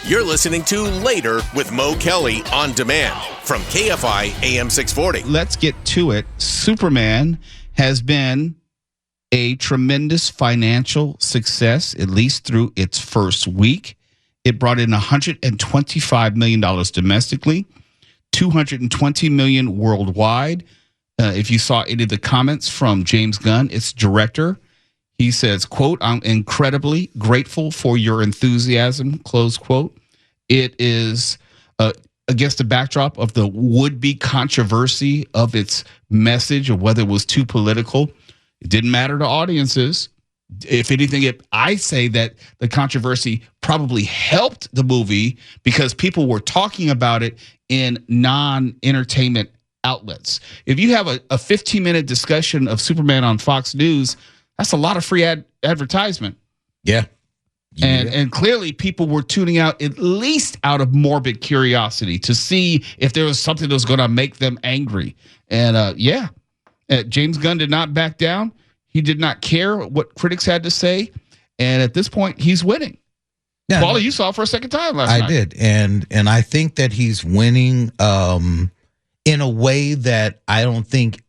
You're listening to Later with Mo Kelly on demand from KFI AM 640. Let's get to it. Superman has been a tremendous financial success, at least through its first week. It brought in $125 million domestically, $220 million worldwide. If you saw any of the comments from James Gunn, its director, he says, quote, "I'm incredibly grateful for your enthusiasm," close quote. It is against the backdrop of the would-be controversy of its message or whether it was too political. It didn't matter to audiences. If anything, I say that the controversy probably helped the movie because people were talking about it in non-entertainment outlets. If you have a 15-minute discussion of Superman on Fox News, that's a lot of free advertisement. Yeah. And clearly people were tuning out at least out of morbid curiosity to see if there was something that was going to make them angry. And James Gunn did not back down. He did not care what critics had to say. And at this point, he's winning. Yeah, Paulie, you saw it for a second time last night. I did. And I think that he's winning in a way that I don't think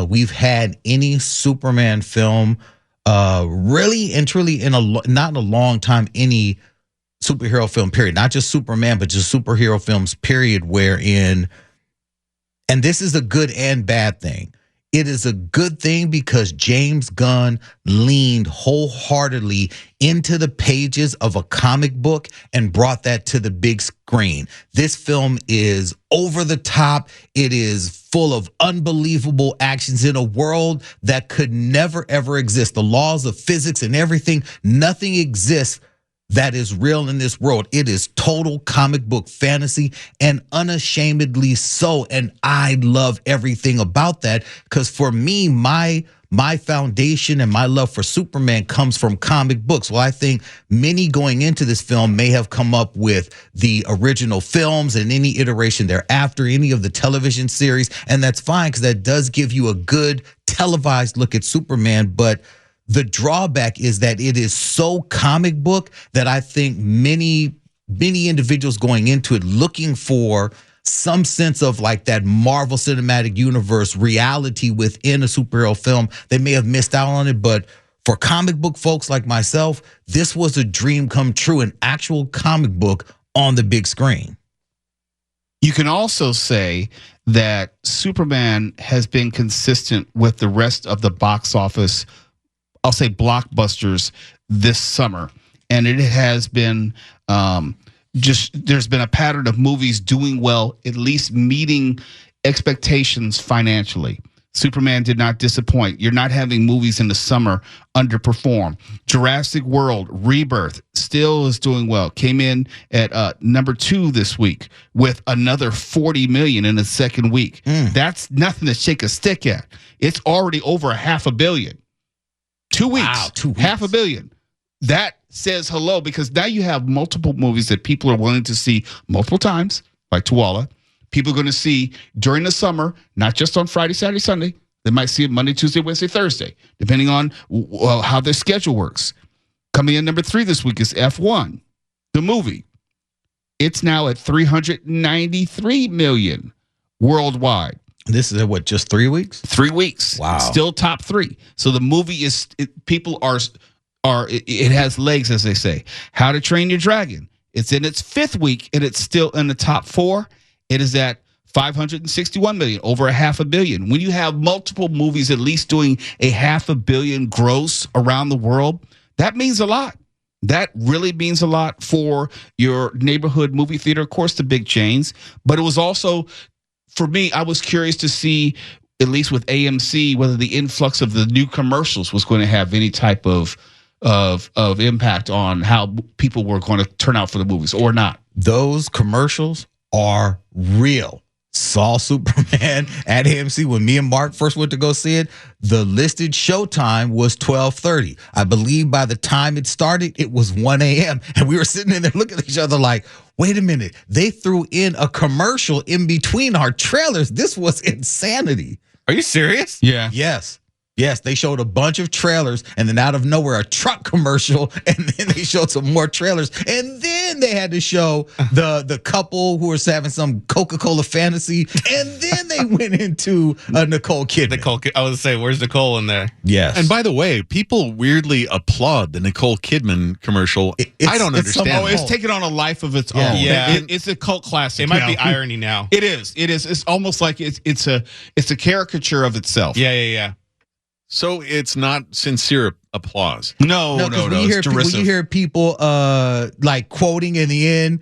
we've had any Superman film really and truly not in a long time, any superhero film period, not just Superman, but just superhero films period, wherein, and this is a good and bad thing. It is a good thing because James Gunn leaned wholeheartedly into the pages of a comic book and brought that to the big screen. This film is over the top. It is full of unbelievable actions in a world that could never, ever exist. The laws of physics and everything, nothing exists that is real in this world. It is total comic book fantasy and unashamedly so. And I love everything about that because for me, my foundation and my love for Superman comes from comic books. Well, I think many going into this film may have come up with the original films and any iteration thereafter, any of the television series. And that's fine because that does give you a good televised look at Superman. But the drawback is that it is so comic book that I think many individuals going into it looking for some sense of like that Marvel Cinematic Universe reality within a superhero film, they may have missed out on it. But for comic book folks like myself, this was a dream come true, an actual comic book on the big screen. You can also say that Superman has been consistent with the rest of the box office, I'll say blockbusters this summer. And it has been there's been a pattern of movies doing well, at least meeting expectations financially. Superman did not disappoint. You're not having movies in the summer underperform. Jurassic World Rebirth still is doing well. Came in at number 2 this week with another $40 million in the second week. That's nothing to shake a stick at. It's already over $500 million. 2 weeks, wow, 2 weeks. $500 million. That says hello because now you have multiple movies that people are willing to see multiple times, like Tuala. People are going to see during the summer, not just on Friday, Saturday, Sunday. They might see it Monday, Tuesday, Wednesday, Thursday, depending on how their schedule works. Coming in number 3 this week is F1, the movie. It's now at $393 million worldwide. This is what, just 3 weeks? 3 weeks. Wow. Still top 3. So the movie is, people are it has legs, as they say. How to Train Your Dragon. It's in its 5th week and it's still in the top 4. It is at $561 million, over $500 million. When you have multiple movies at least doing $500 million gross around the world, that means a lot. That really means a lot for your neighborhood movie theater. Of course, the big chains, but it was also, for me, I was curious to see, at least with AMC, whether the influx of the new commercials was going to have any type of impact on how people were going to turn out for the movies or not. Those commercials are real. Saw Superman at AMC when me and Mark first went to go see it. The listed showtime was 12:30. I believe by the time it started, it was 1 a.m. And we were sitting in there looking at each other like, wait a minute, they threw in a commercial in between our trailers. This was insanity. Are you serious? Yeah. Yes. Yes, they showed a bunch of trailers, and then out of nowhere, a truck commercial, and then they showed some more trailers, and then they had to show the couple who was having some Coca-Cola fantasy, and then they went into Nicole Kidman. I was say, where's Nicole in there? Yes, And by the way, people weirdly applaud the Nicole Kidman commercial. I don't understand. Oh, it's taken on a life of its own. Yeah. It's a cult classic. It might be now. irony now. It is. It's almost like it's a caricature of itself. Yeah. So it's not sincere applause. No. when It's derisive. you hear people like quoting in the end,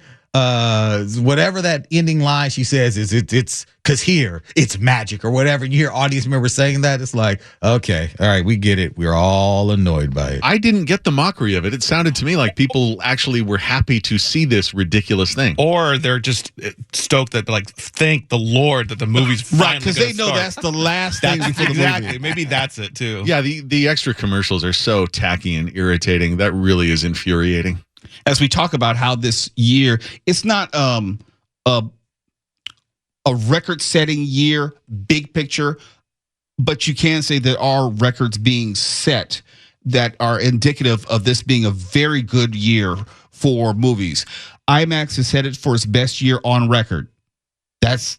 whatever that ending line she says is it's because here it's magic or whatever. And you hear audience members saying that, it's like, okay, all right, we get it. We're all annoyed by it. I didn't get the mockery of it. It sounded to me like people actually were happy to see this ridiculous thing. Or they're just stoked that, like, thank the Lord that the movie's finally Right, because they know start. that's the last thing before the Exactly. movie. Maybe that's it too. Yeah, the extra commercials are so tacky and irritating. That really is infuriating. As we talk about how this year, it's not a record-setting year, big picture, but you can say there are records being set that are indicative of this being a very good year for movies. IMAX is headed for its best year on record. That's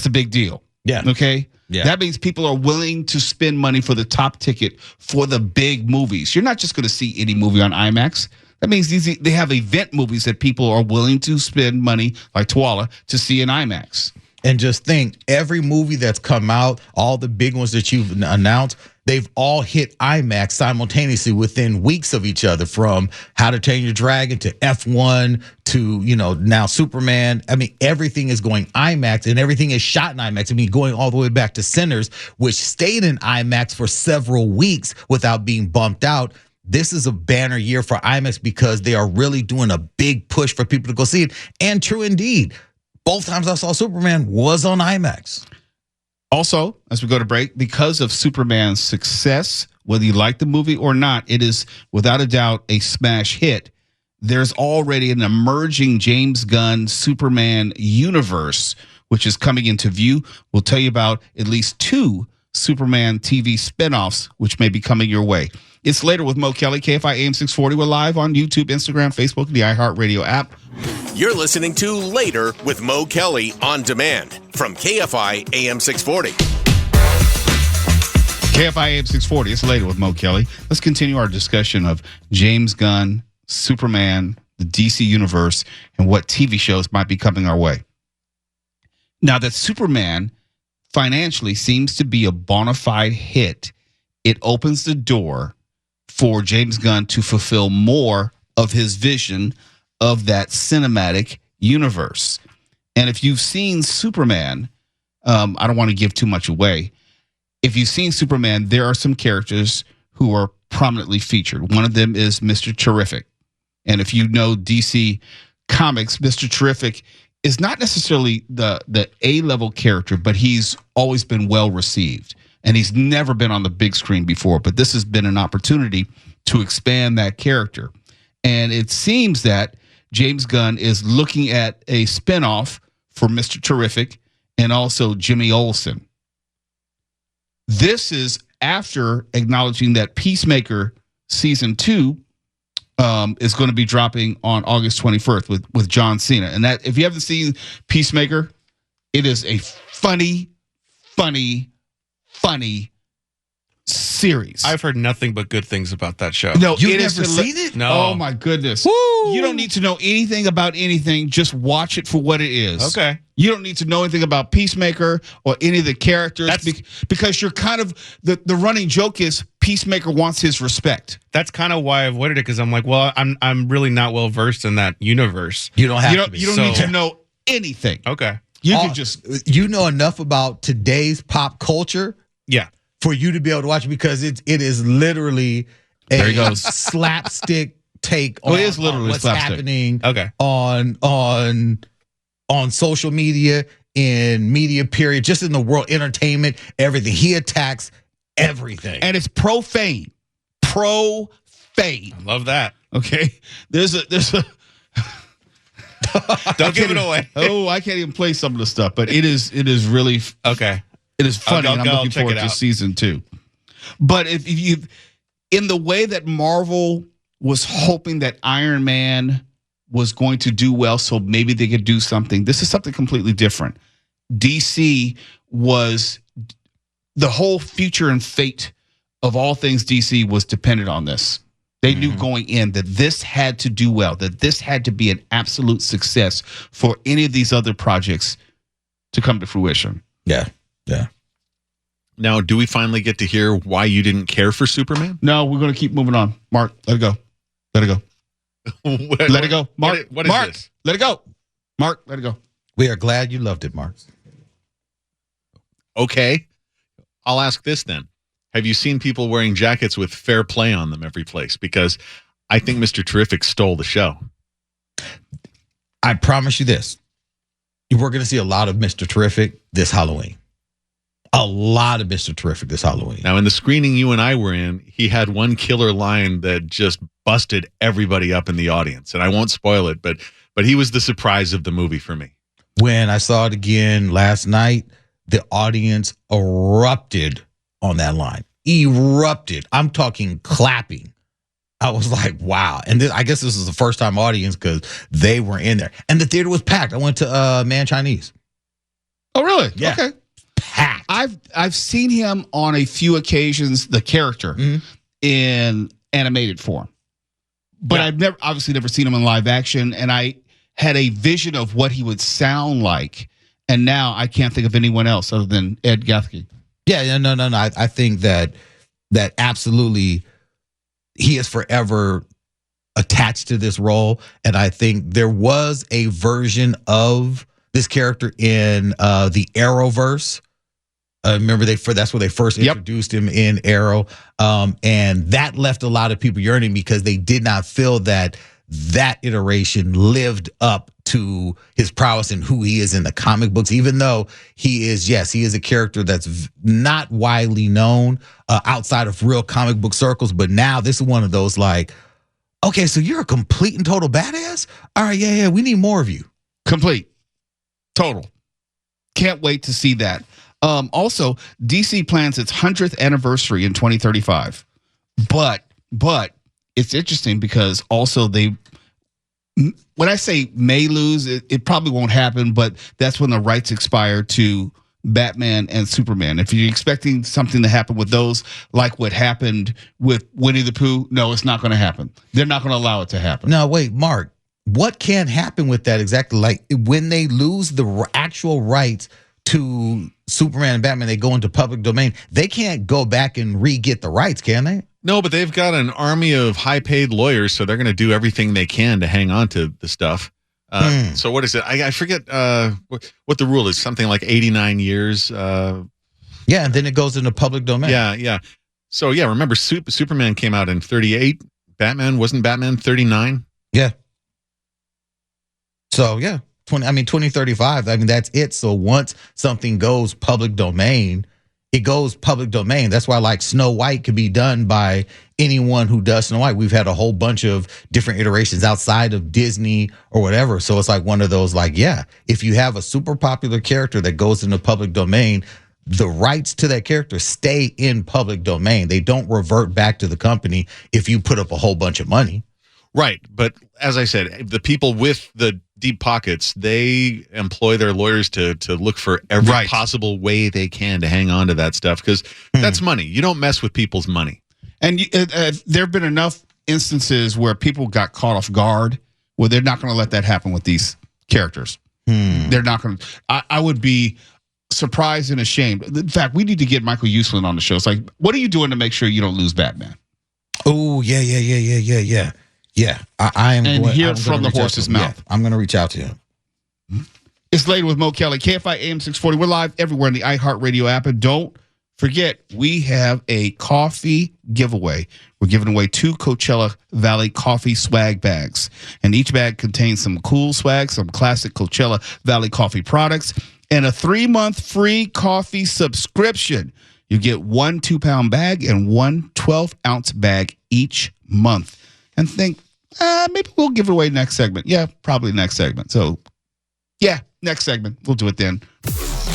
a big deal. Yeah. Okay. Yeah. That means people are willing to spend money for the top ticket for the big movies. You're not just going to see any movie on IMAX. That means they have event movies that people are willing to spend money, like Tuala, to see in IMAX. And just think, every movie that's come out, all the big ones that you've announced, they've all hit IMAX simultaneously within weeks of each other, from How to Train Your Dragon to F1 to, now Superman. I mean, everything is going IMAX, and everything is shot in IMAX. I mean, going all the way back to Sinners, which stayed in IMAX for several weeks without being bumped out. This is a banner year for IMAX because they are really doing a big push for people to go see it. And true indeed, both times I saw Superman was on IMAX. Also, as we go to break, because of Superman's success, whether you like the movie or not, it is without a doubt a smash hit. There's already an emerging James Gunn Superman universe, which is coming into view. We'll tell you about at least 2 Superman TV spinoffs, which may be coming your way. It's Later with Mo Kelly, KFI AM 640. We're live on YouTube, Instagram, Facebook, and the iHeartRadio app. You're listening to Later with Mo Kelly on demand from KFI AM 640. KFI AM 640. It's Later with Mo Kelly. Let's continue our discussion of James Gunn, Superman, the DC Universe, and what TV shows might be coming our way. Now that Superman financially seems to be a bona fide hit, it opens the door for James Gunn to fulfill more of his vision of that cinematic universe. And if you've seen Superman, I don't want to give too much away. If you've seen Superman, there are some characters who are prominently featured. One of them is Mr. Terrific. And if you know DC Comics, Mr. Terrific is not necessarily the A-level character, but he's always been well received. And he's never been on the big screen before, but this has been an opportunity to expand that character. And it seems that James Gunn is looking at a spinoff for Mr. Terrific and also Jimmy Olsen. This is after acknowledging that Peacemaker season 2 is going to be dropping on August 21st with John Cena. And that, if you haven't seen Peacemaker, it is a funny series. I've heard nothing but good things about that show. No, You've it is never seen it? No. Oh my goodness. Woo! You don't need to know anything about anything. Just watch it for what it is. Okay. You don't need to know anything about Peacemaker or any of the characters because you're kind of the running joke is Peacemaker wants his respect. That's kind of why I avoided it, because I'm like, well, I'm really not well versed in that universe. You don't have You to don't, be. you don't need to know anything. Okay. You can just You know enough about today's pop culture Yeah. for you to be able to watch it, because it is literally a There he goes. slapstick take on, Oh, it is literally on what's slapstick. happening Okay. on social media, in media period, just in the world, entertainment, everything. He attacks everything. and it's profane. Profane. Love that. Okay. There's a Don't give it away. oh, I can't even play some of the stuff, but it is really Okay. it is funny, I'll and I'm go looking check forward it to out. season 2. But if you, in the way that Marvel was hoping that Iron Man was going to do well, so maybe they could do something. This is something completely different. DC was, the whole future and fate of all things DC was dependent on this. They knew going in that this had to do well, that this had to be an absolute success for any of these other projects to come to fruition. Yeah. Now, do we finally get to hear why you didn't care for Superman? No, we're going to keep moving on. Mark, let it go. Let it go. Let it go. Mark, what is Mark, this? let it go. Mark, let it go. We are glad you loved it, Mark. Okay. I'll ask this then. Have you seen people wearing jackets with fair play on them every place? Because I think Mr. Terrific stole the show. I promise you this. We're going to see a lot of Mr. Terrific this Halloween. A lot of Mr. Terrific this Halloween. Now, in the screening you and I were in, he had one killer line that just busted everybody up in the audience. And I won't spoil it, but he was the surprise of the movie for me. When I saw it again last night, the audience erupted on that line. Erupted. I'm talking clapping. I was like, wow. And I guess this is the first time audience because they were in there. And the theater was packed. I went to Man Chinese. Oh, really? Yeah. Okay. Packed. I've seen him on a few occasions, the character, in animated form. But Yeah. I've obviously never seen him in live action. And I had a vision of what he would sound like. And now I can't think of anyone else other than Ed Gathke. Yeah, no. I think that absolutely he is forever attached to this role. And I think there was a version of this character in the Arrowverse. Remember, that's where they first introduced him in Arrow. And that left a lot of people yearning because they did not feel that iteration lived up to his prowess and who he is in the comic books, even though he is a character that's not widely known outside of real comic book circles. But now this is one of those like, okay, so you're a complete and total badass? All right, yeah, we need more of you. Complete. Total. Can't wait to see that. Also, DC plans its 100th anniversary in 2035. But it's interesting because also when I say may lose, it probably won't happen, but that's when the rights expire to Batman and Superman. If you're expecting something to happen with those, like what happened with Winnie the Pooh, no, it's not going to happen. They're not going to allow it to happen. No, wait, Mark, what can happen with that exactly? Like when they lose the actual rights to Superman and Batman, they go into public domain. They can't go back and re-get the rights, can they? No, but they've got an army of high-paid lawyers, so they're going to do everything they can to hang on to the stuff. So what is it? I forget what the rule is. Something like 89 years. Yeah, and then it goes into public domain. Yeah. So yeah, remember Superman came out in 38. Wasn't Batman 39? Yeah. So yeah, 2035. I mean, that's it. So once something goes public domain, it goes public domain. That's why like Snow White could be done by anyone who does Snow White. We've had a whole bunch of different iterations outside of Disney or whatever. So it's like one of those like, yeah, if you have a super popular character that goes into public domain, the rights to that character stay in public domain. They don't revert back to the company if you put up a whole bunch of money. Right. But as I said, the people with the deep pockets, they employ their lawyers to look for every possible way they can to hang on to that stuff because that's money. You don't mess with people's money. And there have been enough instances where people got caught off guard where they're not going to let that happen with these characters. They're not going to. I would be surprised and ashamed. In fact, we need to get Michael Uslan on the show. It's like, what are you doing to make sure you don't lose Batman? Oh, yeah. Yeah, I am. And hear it from the horse's mouth. Yeah, I'm going to reach out to him. It's Later with Mo Kelly, KFI AM 640. We're live everywhere in the iHeartRadio app. And don't forget, we have a coffee giveaway. We're giving away 2 Coachella Valley coffee swag bags. And each bag contains some cool swag, some classic Coachella Valley coffee products, and a 3-month free coffee subscription. You get 1 2-pound bag and 1 12-ounce bag each month. And think, maybe we'll give it away next segment. Yeah, probably next segment. So, yeah, next segment. We'll do it then.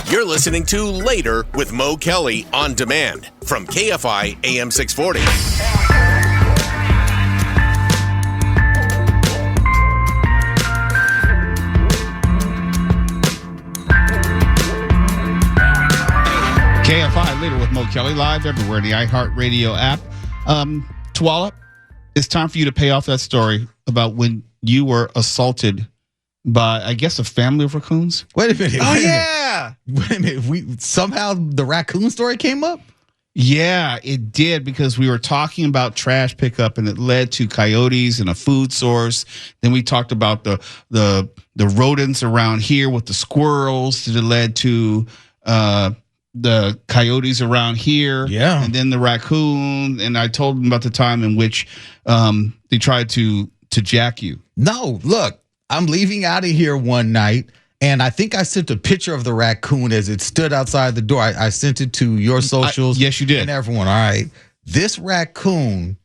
You're listening to Later with Mo Kelly on demand from KFI AM 640. KFI Later with Mo Kelly, live everywhere in the iHeartRadio app. Twala, it's time for you to pay off that story about when you were assaulted by, I guess, a family of raccoons. Wait a minute. Oh, wait a minute. yeah. Wait a minute. Somehow the raccoon story came up? Yeah, it did, because we were talking about trash pickup and it led to coyotes and a food source. Then we talked about the rodents around here with the squirrels that led to the coyotes around here. Yeah. And then the raccoon. And I told them about the time in which they tried to jack you. No, look, I'm leaving out of here one night, and I think I sent a picture of the raccoon as it stood outside the door. I sent it to your socials. Yes, you did. And everyone. All right. This raccoon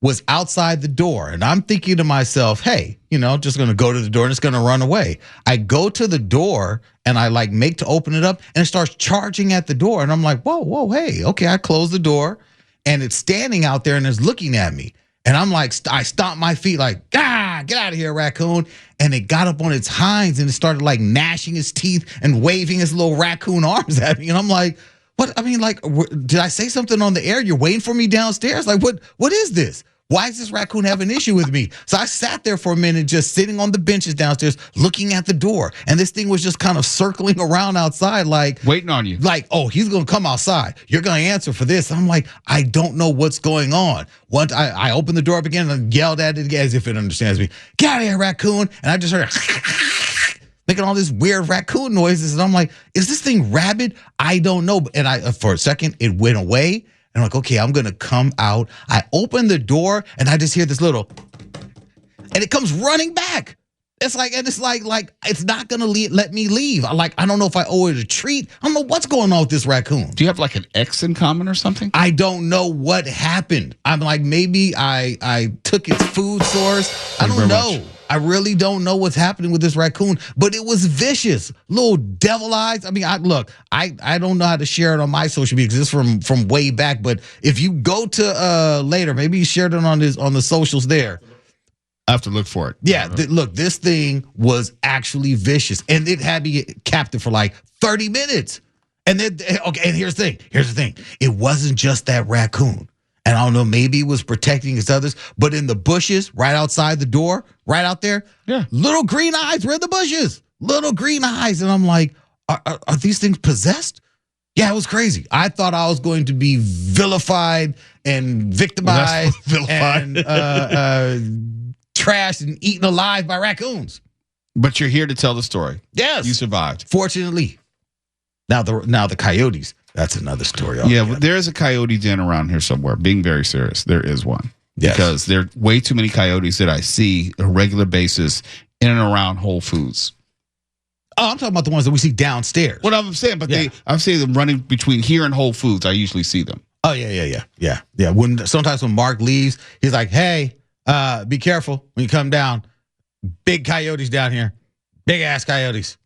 was outside the door, and I'm thinking to myself, hey, just going to go to the door and it's going to run away. I go to the door and I make to open it up, and it starts charging at the door. And I'm like, whoa, hey, okay. I close the door and it's standing out there and it's looking at me. And I'm like, I stomped my feet like, get out of here, raccoon. And it got up on its hinds and it started gnashing its teeth and waving its little raccoon arms at me. And I'm like, what? I mean, did I say something on the air? You're waiting for me downstairs? What is this? Why does this raccoon have an issue with me? So I sat there for a minute, just sitting on the benches downstairs, looking at the door. And this thing was just kind of circling around outside, waiting on you. Oh, he's going to come outside. You're going to answer for this. I'm like, I don't know what's going on. Once I opened the door up again and yelled at it again as if it understands me. Get out of here, raccoon. And I just heard making all this weird raccoon noises. And I'm like, is this thing rabid? I don't know. And for a second, it went away. And I'm like, okay, I'm going to come out. I open the door and I just hear this little, and it comes running back. It's like it's not going to let me leave. I don't know if I owe it a treat. I don't know what's going on with this raccoon. Do you have an X in common or something? I don't know what happened. I'm like, maybe I took its food source. I don't know. I really don't know what's happening with this raccoon, but it was vicious. Little devil eyes. I mean, I don't know how to share it on my social media because it's from way back. But if you go to later, maybe you shared it on the socials there. I have to look for it. Yeah, look, this thing was actually vicious, and it had me captive for 30 minutes. And then, okay, and here's the thing. It wasn't just that raccoon. And I don't know, maybe it was protecting its others, but in the bushes, right outside the door, right out there, yeah, little green eyes were in the bushes. Little green eyes. And I'm like, are these things possessed? Yeah, it was crazy. I thought I was going to be vilified and victimized and trashed and eaten alive by raccoons. But you're here to tell the story. Yes. You survived. Fortunately. Now the coyotes, that's another story. Yeah, there is a coyote den around here somewhere. Being very serious, there is one. Yes. Because there are way too many coyotes that I see on a regular basis in and around Whole Foods. Oh, I'm talking about the ones that we see downstairs. What I'm saying, but yeah. I'm saying them running between here and Whole Foods. I usually see them. Oh, yeah. Sometimes when Mark leaves, he's like, hey, be careful when you come down. Big coyotes down here. Big ass coyotes.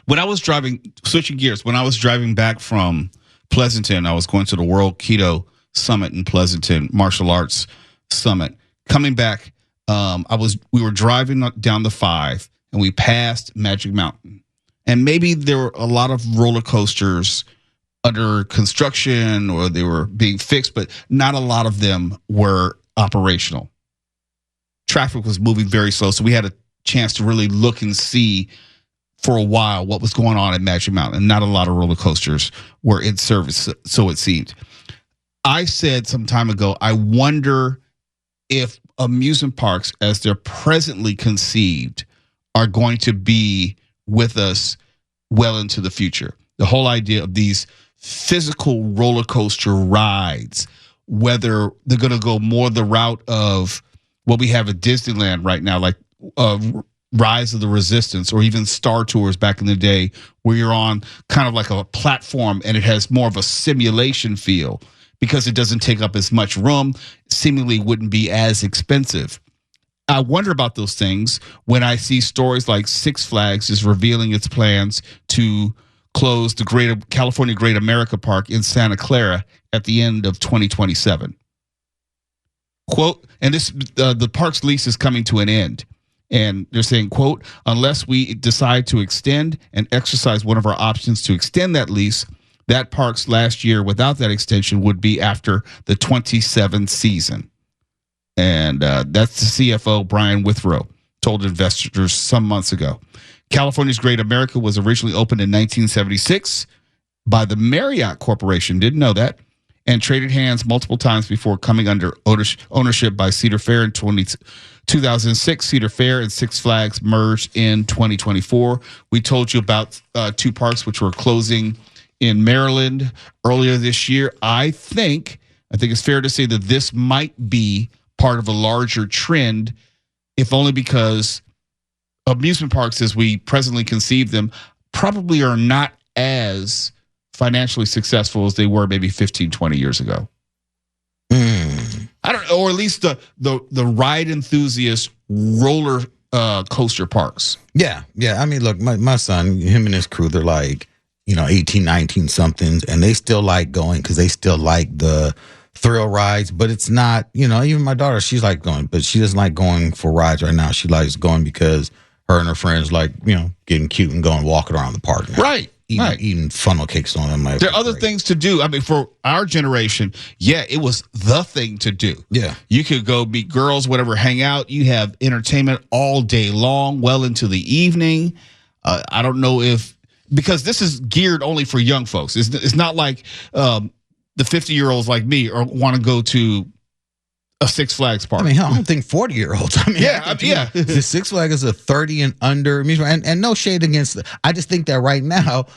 When I was switching gears, when I was driving back from Pleasanton, I was going to the World Keto Summit in Pleasanton, martial arts summit. Coming back, we were driving down the 5 and we passed Magic Mountain. And maybe there were a lot of roller coasters under construction or they were being fixed, but not a lot of them were operational. Traffic was moving very slow, so we had a chance to really look and see for a while what was going on at Magic Mountain, and not a lot of roller coasters were in service, so it seemed. I said some time ago, I wonder if amusement parks, as they're presently conceived, are going to be with us well into the future. The whole idea of these physical roller coaster rides, whether they're going to go more the route of what we have at Disneyland right now, like Rise of the Resistance, or even Star Tours back in the day, where you're on kind of like a platform and it has more of a simulation feel because it doesn't take up as much room, seemingly wouldn't be as expensive. I wonder about those things when I see stories like Six Flags is revealing its plans to close the California Great America Park in Santa Clara at the end of 2027. Quote, and this the park's lease is coming to an end. And they're saying, quote, unless we decide to extend and exercise one of our options to extend that lease, that park's last year without that extension would be after the 27 season. And that's the CFO, Brian Withrow, told investors some months ago. California's Great America was originally opened in 1976 by the Marriott Corporation. Didn't know that. And traded hands multiple times before coming under ownership by Cedar Fair in 2006. Cedar Fair and Six Flags merged in 2024. We told you about two parks which were closing in Maryland earlier this year. I think it's fair to say that this might be part of a larger trend, if only because amusement parks, as we presently conceive them, probably are not as financially successful as they were maybe 15, 20 years ago. I don't know, or at least the ride enthusiast roller coaster parks. Yeah. I mean, look, my son, him and his crew, they're like, 18, 19 somethings, and they still like going because they still like the thrill rides, but it's not, even my daughter, she's like going, but she doesn't like going for rides right now. She likes going because her and her friends like, getting cute and going walking around the park now. Right. Eating funnel cakes on them. Like, there are other things to do. I mean, for our generation, it was the thing to do. Yeah. You could go meet girls, whatever, hang out. You have entertainment all day long, well into the evening. I don't know because this is geared only for young folks. It's not like the 50-year-olds like me or want to go to a Six Flags park. I mean, I don't think 40-year-olds. I mean, the Six Flags is a 30 and under, and no shade against it. I just think that right now,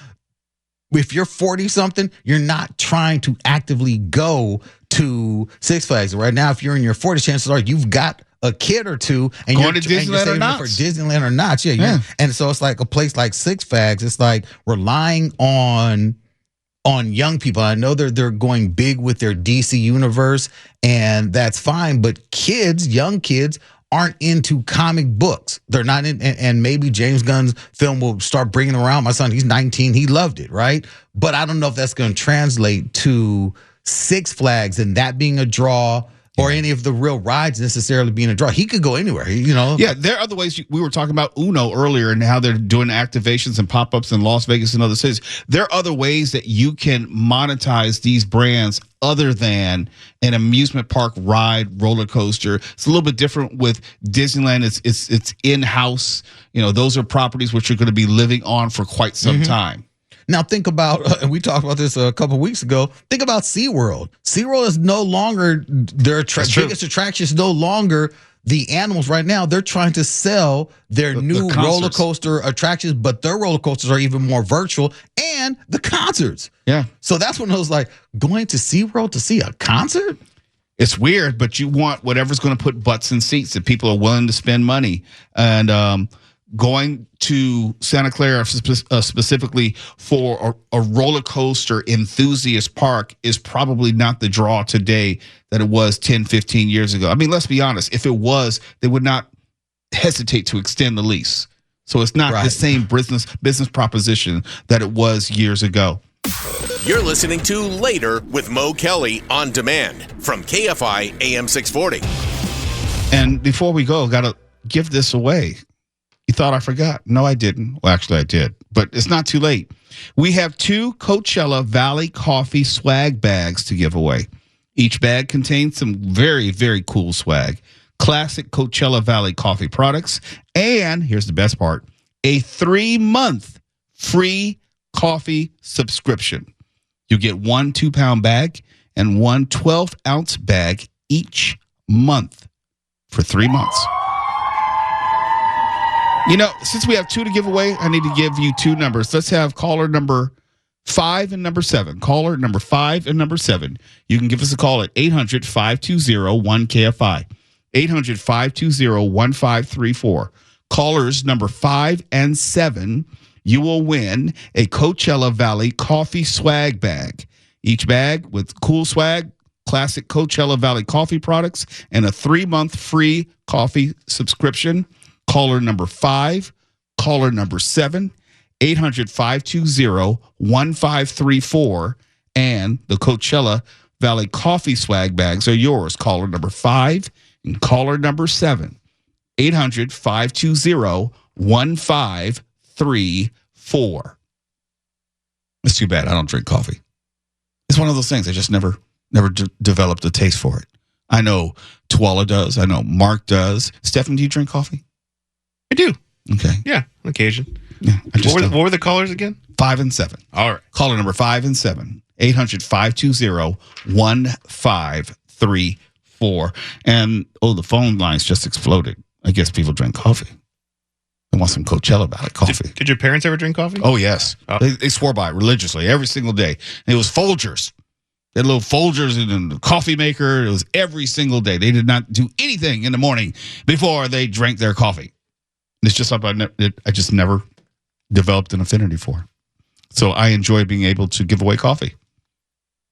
if you're 40 something, you're not trying to actively go to Six Flags right now. If you're in your 40s, chances are you've got a kid or two, and going to Disneyland or not. For Disneyland or not, yeah. And so it's like a place like Six Flags. It's like relying on young people. I know they're going big with their DC universe, and that's fine. But young kids aren't into comic books. They're not in, and maybe James Gunn's film will start bringing them around. My son, he's 19. He loved it, right? But I don't know if that's going to translate to Six Flags and that being a draw, or any of the real rides necessarily being a draw. He could go anywhere, Yeah, there are other ways. We were talking about Uno earlier and how they're doing activations and pop-ups in Las Vegas and other cities. There are other ways that you can monetize these brands other than an amusement park ride, roller coaster. It's a little bit different with Disneyland. It's in-house. Those are properties which you're going to be living on for quite some time. Now think about, and we talked about this a couple of weeks ago, think about SeaWorld. SeaWorld is no longer, their biggest attraction is no longer the animals right now. They're trying to sell their new roller coaster attractions, but their roller coasters are even more virtual, and the concerts. Yeah. So that's when I was like, going to SeaWorld to see a concert? It's weird, but you want whatever's going to put butts in seats that people are willing to spend money. And going to Santa Clara specifically for a roller coaster enthusiast park is probably not the draw today that it was 10, 15 years ago. I mean, let's be honest. If it was, they would not hesitate to extend the lease. So it's not the same business proposition that it was years ago. You're listening to Later with Mo Kelly on demand from KFI AM 640. And before we go, got to give this away. You thought I forgot? No, I didn't. Well, actually, I did, but it's not too late. We have 2 Coachella Valley Coffee swag bags to give away. Each bag contains some very, very cool swag, classic Coachella Valley coffee products, and here's the best part, a 3-month free coffee subscription. You get 1 2-pound bag and 1 12-ounce bag each month for 3 months. Since we have 2 to give away, I need to give you 2 numbers. Let's have caller number 5 and number 7. Caller number 5 and number 7. You can give us a call at 800-520-1KFI. 800-520-1534. Callers number 5 and 7, you will win a Coachella Valley coffee swag bag. Each bag with cool swag, classic Coachella Valley coffee products, and a 3-month free coffee subscription. Caller number 5, caller number 7, 800-520-1534. And the Coachella Valley coffee swag bags are yours. Caller number 5 and caller number 7. 800-520-1534. It's too bad I don't drink coffee. It's one of those things I just never developed a taste for it. I know Tuala does. I know Mark does. Stephen, do you drink coffee? I do. Okay. Yeah, on occasion. Yeah. What were the callers again? 5 and 7. All right. Caller number 5 and 7. 800-520-1534. And, the phone lines just exploded. I guess people drink coffee. They want some Coachella Valley coffee. Did your parents ever drink coffee? Oh, yes. Oh. They swore by it religiously every single day. And it was Folgers. They had little Folgers in the coffee maker. It was every single day. They did not do anything in the morning before they drank their coffee. It's just something I just never developed an affinity for. So I enjoy being able to give away coffee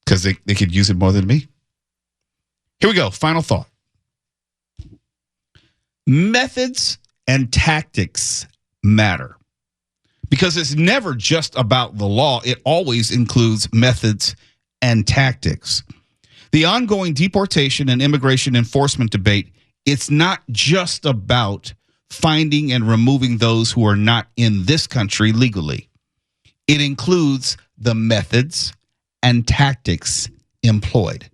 because they could use it more than me. Here we go. Final thought. Methods and tactics matter because it's never just about the law. It always includes methods and tactics. The ongoing deportation and immigration enforcement debate, it's not just about finding and removing those who are not in this country legally. It includes the methods and tactics employed.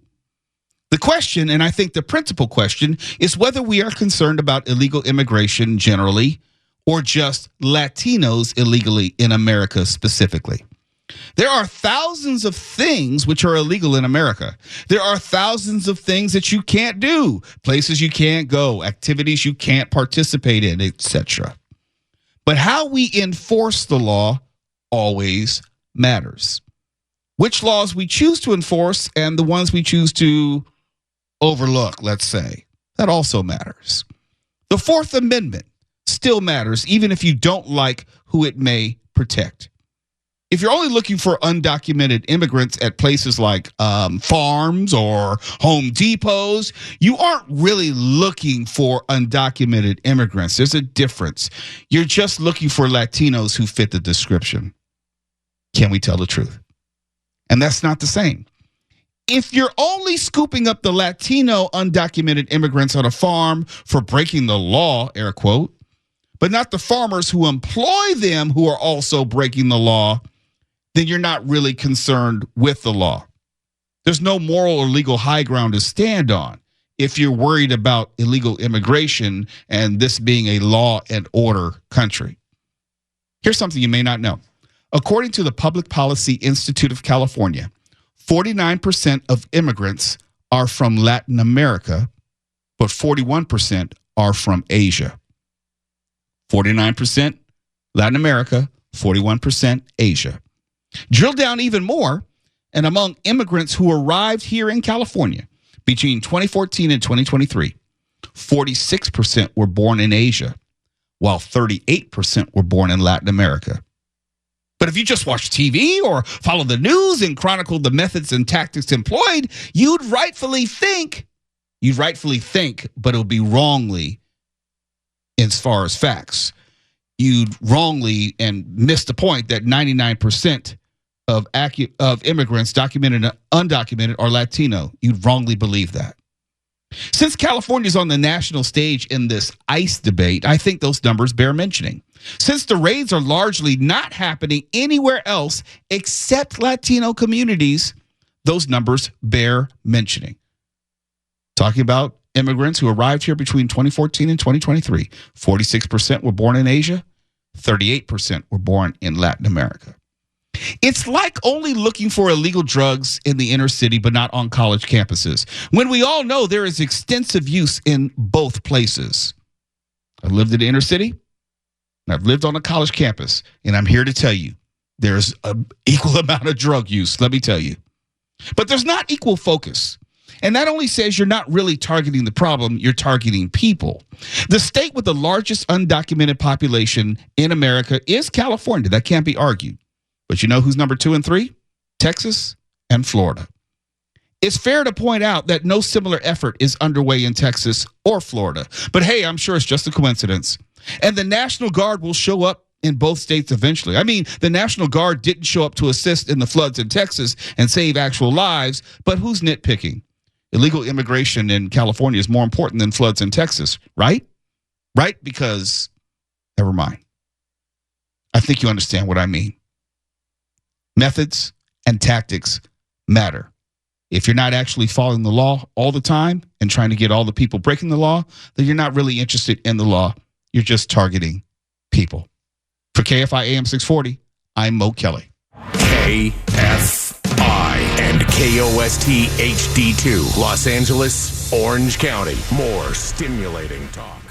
The question, and I think the principal question, is whether we are concerned about illegal immigration generally or just Latinos illegally in America specifically. There are thousands of things which are illegal in America. There are thousands of things that you can't do, places you can't go, activities you can't participate in, etc. But how we enforce the law always matters. Which laws we choose to enforce and the ones we choose to overlook, let's say, that also matters. The Fourth Amendment still matters, even if you don't like who it may protect. If you're only looking for undocumented immigrants at places like farms or Home Depots, you aren't really looking for undocumented immigrants. There's a difference. You're just looking for Latinos who fit the description. Can we tell the truth? And that's not the same. If you're only scooping up the Latino undocumented immigrants on a farm for breaking the law, air quote, but not the farmers who employ them who are also breaking the law, then you're not really concerned with the law. There's no moral or legal high ground to stand on if you're worried about illegal immigration and this being a law and order country. Here's something you may not know. According to the Public Policy Institute of California, 49% of immigrants are from Latin America, but 41% are from Asia. 49% Latin America, 41% Asia. Drill down even more, and among immigrants who arrived here in California between 2014 and 2023, 46% were born in Asia, while 38% were born in Latin America. But if you just watch TV or follow the news and chronicle the methods and tactics employed, you'd rightfully think, but it would be wrongly as far as facts. You'd wrongly and miss the point that 99% of immigrants, documented and undocumented, are Latino. You'd wrongly believe that. Since California's on the national stage in this ICE debate, I think those numbers bear mentioning. Since the raids are largely not happening anywhere else except Latino communities, those numbers bear mentioning. Talking about immigrants who arrived here between 2014 and 2023, 46% were born in Asia, 38% were born in Latin America. It's like only looking for illegal drugs in the inner city, but not on college campuses, when we all know there is extensive use in both places. I've lived in the inner city, and I've lived on a college campus, and I'm here to tell you there's an equal amount of drug use, let me tell you. But there's not equal focus. And that only says you're not really targeting the problem, you're targeting people. The state with the largest undocumented population in America is California. That can't be argued. But you know who's number 2 and 3? Texas and Florida. It's fair to point out that no similar effort is underway in Texas or Florida. But hey, I'm sure it's just a coincidence. And the National Guard will show up in both states eventually. I mean, the National Guard didn't show up to assist in the floods in Texas and save actual lives, but who's nitpicking? Illegal immigration in California is more important than floods in Texas, right? Right? Because, never mind. I think you understand what I mean. Methods and tactics matter. If you're not actually following the law all the time and trying to get all the people breaking the law, then you're not really interested in the law. You're just targeting people. For KFI AM 640, I'm Mo Kelly. KFI and KOST HD2, Los Angeles, Orange County. More stimulating talk.